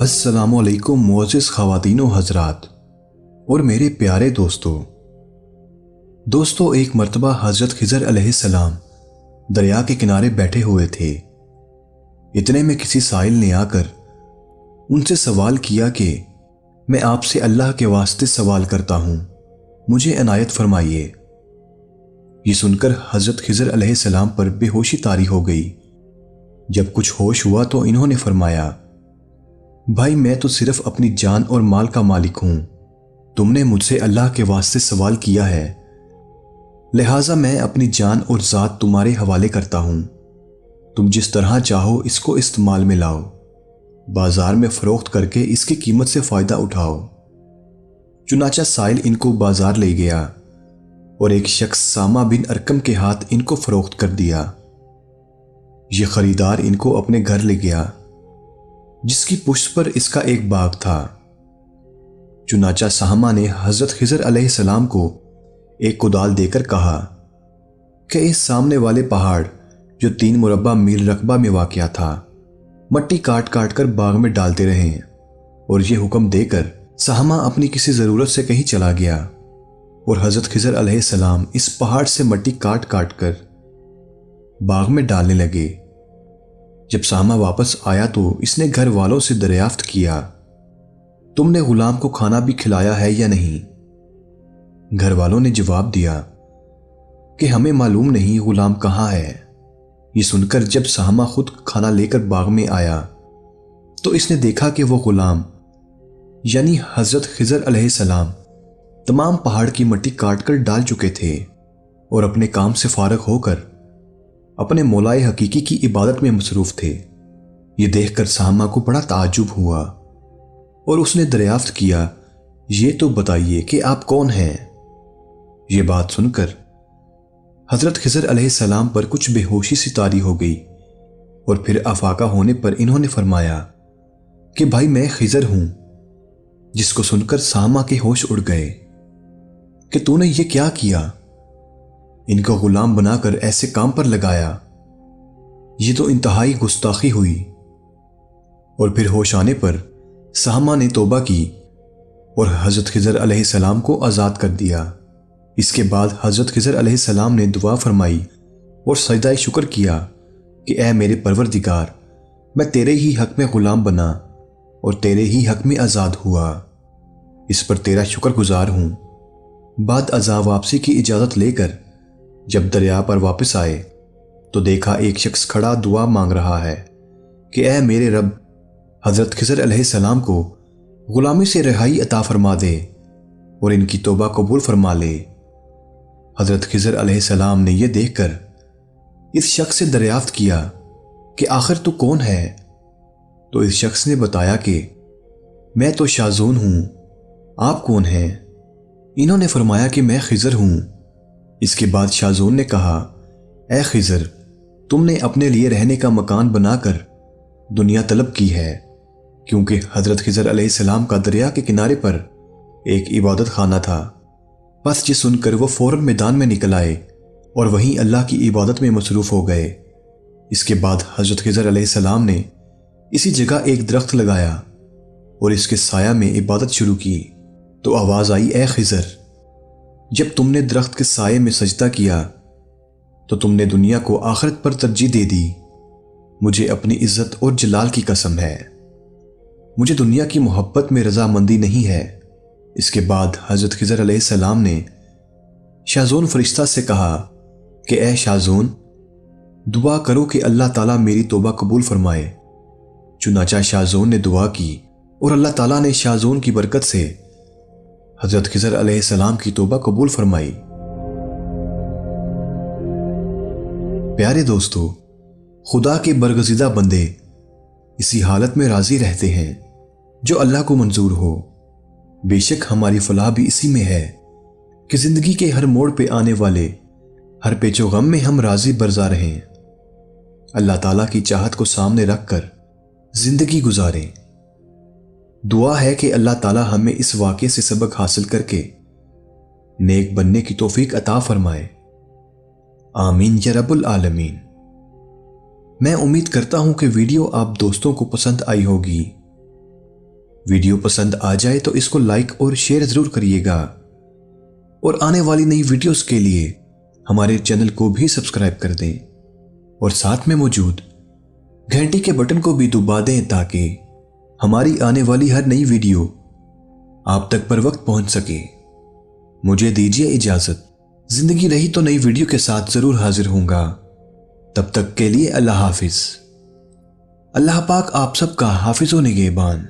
السلام علیکم معزز خواتین و حضرات اور میرے پیارے دوستو ایک مرتبہ حضرت خضر علیہ السلام دریا کے کنارے بیٹھے ہوئے تھے۔ اتنے میں کسی سائل نے آ کر ان سے سوال کیا کہ میں آپ سے اللہ کے واسطے سوال کرتا ہوں، مجھے عنایت فرمائیے۔ یہ سن کر حضرت خضر علیہ السلام پر بے ہوشی طاری ہو گئی۔ جب کچھ ہوش ہوا تو انہوں نے فرمایا، بھائی میں تو صرف اپنی جان اور مال کا مالک ہوں، تم نے مجھ سے اللہ کے واسطے سوال کیا ہے، لہٰذا میں اپنی جان اور ذات تمہارے حوالے کرتا ہوں، تم جس طرح چاہو اس کو استعمال میں لاؤ، بازار میں فروخت کر کے اس کی قیمت سے فائدہ اٹھاؤ۔ چنانچہ سائل ان کو بازار لے گیا اور ایک شخص سامہ بن ارکم کے ہاتھ ان کو فروخت کر دیا۔ یہ خریدار ان کو اپنے گھر لے گیا جس کی پشت پر اس کا ایک باغ تھا۔ چنانچہ سامہ نے حضرت خضر علیہ السلام کو ایک کدال دے کر کہا کہ اس سامنے والے پہاڑ جو 3 مربع میل رقبہ میں واقع تھا، مٹی کاٹ کاٹ کر باغ میں ڈالتے رہیں، اور یہ حکم دے کر سامہ اپنی کسی ضرورت سے کہیں چلا گیا اور حضرت خضر علیہ السلام اس پہاڑ سے مٹی کاٹ کاٹ کر باغ میں ڈالنے لگے۔ جب سامہ واپس آیا تو اس نے گھر والوں سے دریافت کیا، تم نے غلام کو کھانا بھی کھلایا ہے یا نہیں؟ گھر والوں نے جواب دیا کہ ہمیں معلوم نہیں غلام کہاں ہے۔ یہ سن کر جب سامہ خود کھانا لے کر باغ میں آیا تو اس نے دیکھا کہ وہ غلام یعنی حضرت خضر علیہ السلام تمام پہاڑ کی مٹی کاٹ کر ڈال چکے تھے اور اپنے کام سے فارغ ہو کر اپنے مولائے حقیقی کی عبادت میں مصروف تھے۔ یہ دیکھ کر سامہ کو بڑا تعجب ہوا اور اس نے دریافت کیا، یہ تو بتائیے کہ آپ کون ہیں؟ یہ بات سن کر حضرت خضر علیہ السلام پر کچھ بے ہوشی سی طاری ہو گئی اور پھر افاقہ ہونے پر انہوں نے فرمایا کہ بھائی میں خضر ہوں، جس کو سن کر سامہ کے ہوش اڑ گئے کہ تو نے یہ کیا کیا؟ ان کو غلام بنا کر ایسے کام پر لگایا، یہ تو انتہائی گستاخی ہوئی۔ اور پھر ہوش آنے پر سامہ نے توبہ کی اور حضرت خضر علیہ السلام کو آزاد کر دیا۔ اس کے بعد حضرت خضر علیہ السلام نے دعا فرمائی اور سجدہ شکر کیا کہ اے میرے پروردگار، میں تیرے ہی حق میں غلام بنا اور تیرے ہی حق میں آزاد ہوا، اس پر تیرا شکر گزار ہوں۔ بعد ازاں واپسی کی اجازت لے کر جب دریا پر واپس آئے تو دیکھا ایک شخص کھڑا دعا مانگ رہا ہے کہ اے میرے رب، حضرت خضر علیہ السلام کو غلامی سے رہائی عطا فرما دے اور ان کی توبہ قبول فرما لے۔ حضرت خضر علیہ السلام نے یہ دیکھ کر اس شخص سے دریافت کیا کہ آخر تو کون ہے؟ تو اس شخص نے بتایا کہ میں تو شازون ہوں، آپ کون ہیں؟ انہوں نے فرمایا کہ میں خضر ہوں۔ اس کے بعد شازون نے کہا، اے خضر، تم نے اپنے لیے رہنے کا مکان بنا کر دنیا طلب کی ہے، کیونکہ حضرت خضر علیہ السلام کا دریا کے کنارے پر ایک عبادت خانہ تھا۔ بس یہ سن کر وہ فوراً میدان میں نکل آئے اور وہیں اللہ کی عبادت میں مصروف ہو گئے۔ اس کے بعد حضرت خضر علیہ السلام نے اسی جگہ ایک درخت لگایا اور اس کے سایہ میں عبادت شروع کی تو آواز آئی، اے خضر، جب تم نے درخت کے سائے میں سجدہ کیا تو تم نے دنیا کو آخرت پر ترجیح دے دی۔ مجھے اپنی عزت اور جلال کی قسم ہے، مجھے دنیا کی محبت میں رضامندی نہیں ہے۔ اس کے بعد حضرت خضر علیہ السلام نے شازون فرشتہ سے کہا کہ اے شازون، دعا کرو کہ اللہ تعالیٰ میری توبہ قبول فرمائے۔ چنانچہ شازون نے دعا کی اور اللہ تعالیٰ نے شازون کی برکت سے حضرت خضر علیہ السلام کی توبہ قبول فرمائی۔ پیارے دوستو، خدا کے برگزیدہ بندے اسی حالت میں راضی رہتے ہیں جو اللہ کو منظور ہو۔ بے شک ہماری فلاح بھی اسی میں ہے کہ زندگی کے ہر موڑ پہ آنے والے ہر پیچ و غم میں ہم راضی برضا رہیں، اللہ تعالیٰ کی چاہت کو سامنے رکھ کر زندگی گزاریں۔ دعا ہے کہ اللہ تعالیٰ ہمیں اس واقعے سے سبق حاصل کر کے نیک بننے کی توفیق عطا فرمائے، آمین یا رب العالمین۔ میں امید کرتا ہوں کہ ویڈیو آپ دوستوں کو پسند آئی ہوگی۔ ویڈیو پسند آ جائے تو اس کو لائک اور شیئر ضرور کریے گا، اور آنے والی نئی ویڈیوز کے لیے ہمارے چینل کو بھی سبسکرائب کر دیں اور ساتھ میں موجود گھنٹی کے بٹن کو بھی دبا دیں تاکہ ہماری آنے والی ہر نئی ویڈیو آپ تک پر وقت پہنچ سکے۔ مجھے دیجیے اجازت، زندگی رہی تو نئی ویڈیو کے ساتھ ضرور حاضر ہوں گا۔ تب تک کے لیے اللہ حافظ۔ اللہ پاک آپ سب کا حافظ و نگہبان۔